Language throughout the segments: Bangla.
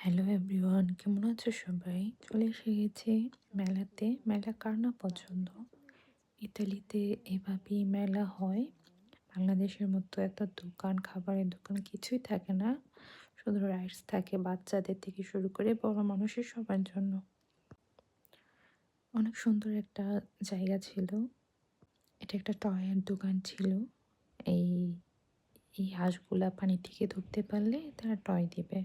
হ্যালো এভরিওয়ান, কেমন আছো সবাই? চলে এসে গেছি মেলাতে। মেলা কার না পছন্দ? ইতালিতে এভাবেই মেলা হয়। বাংলাদেশের মতো এত দোকান, খাবারের দোকান কিছুই থাকে না। শুধু রাইডস থাকে বাচ্চাদের থেকে শুরু করে বড় মানুষের সবার জন্য। অনেক সুন্দর একটা জায়গা ছিল। এটা একটা টয়ের দোকান ছিল। এই এই হাঁসগুলা পানি থেকে ধরতে পারলে তারা টয় দিবে।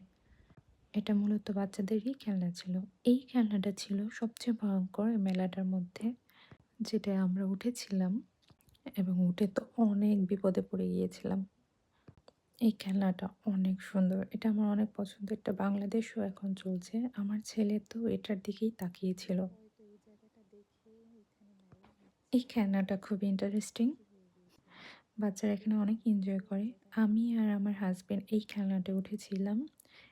এটা মূলত বাচ্চাদেরই খেলনা ছিল। এই খেলনাটা ছিল সবচেয়ে ভয়ঙ্কর এই মেলাটার মধ্যে, যেটায় আমরা উঠেছিলাম এবং উঠে তো অনেক বিপদে পড়ে গিয়েছিলাম। এই খেলনাটা অনেক সুন্দর। এটা আমার অনেক পছন্দ। এটা বাংলাদেশেও এখন চলছে। আমার ছেলে তো এটার দিকেই তাকিয়েছিল। এই খেলনাটা খুব ইন্টারেস্টিং। বাচ্চারা এখানে অনেক এনজয় করে। আমি আর আমার হাসব্যান্ড এই খেলনাটায় উঠেছিলাম।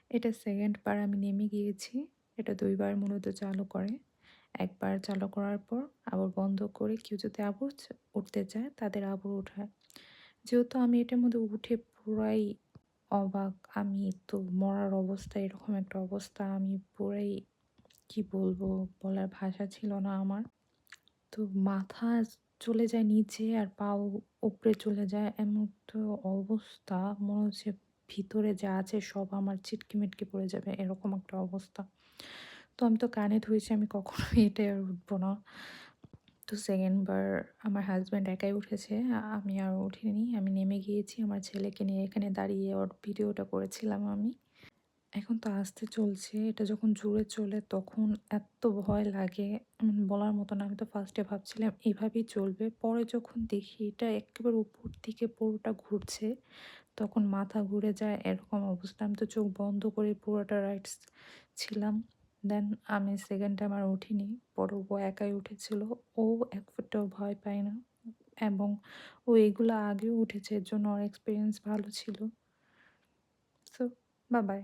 এটা 2nd বার আমি নেমে গিয়েছি। এটা ২ বার মূলত চালু করে। একবার চালু করার পর আবার বন্ধ করে কেউ যদি আবার উঠতে চায় তাদের আবার ওঠায়। যেহেতু আমি এটার মধ্যে উঠে পুরাই অবাক, আমি তো মরার অবস্থা, এরকম একটা অবস্থা। আমি পুরাই কি বলবো, বলার ভাষা ছিল না আমার। তো মাথা চলে যায় নিচে আর পাও উপরে চলে যায়, এমন তো অবস্থা মনে হচ্ছে ভিতরে যা আছে সব আমার ছিটকে-মিটকে পড়ে যাবে, এরকম একটা অবস্থা। তো আমি তো কানে ধরেছি আমি কখনোই এটায় আর উঠবো না। তো 2nd বার আমার হাসব্যান্ড একাই উঠেছে। আমি আর উঠিনি। আমি নেমে গিয়েছি। আমার ছেলেকে নিয়ে এখানে দাঁড়িয়ে ওর ভিডিওটা করেছিলাম আমি। এখন তো আস্তে চলছে। এটা যখন জোরে চলে তখন এত ভয় লাগে, বলার মতো না। আমি তো ফার্স্টে ভাবছিলাম এভাবেই চলবে। পরে যখন দেখি এটা একেবারে উপর দিকে পুরোটা ঘুরছে, তখন মাথা ঘুরে যায়, এরকম অবস্থা। আমি তো চোখ বন্ধ করে পুরোটা রাইডস ছিলাম। দেন আমি 2nd টাইম আর উঠিনি। পরে ও একাই উঠেছিল। ও এক ফুটটাও ভয় পায় না এবং ও এগুলা আগেও উঠেছে, এর জন্য ওর এক্সপেরিয়েন্স ভালো ছিল। So bye-bye.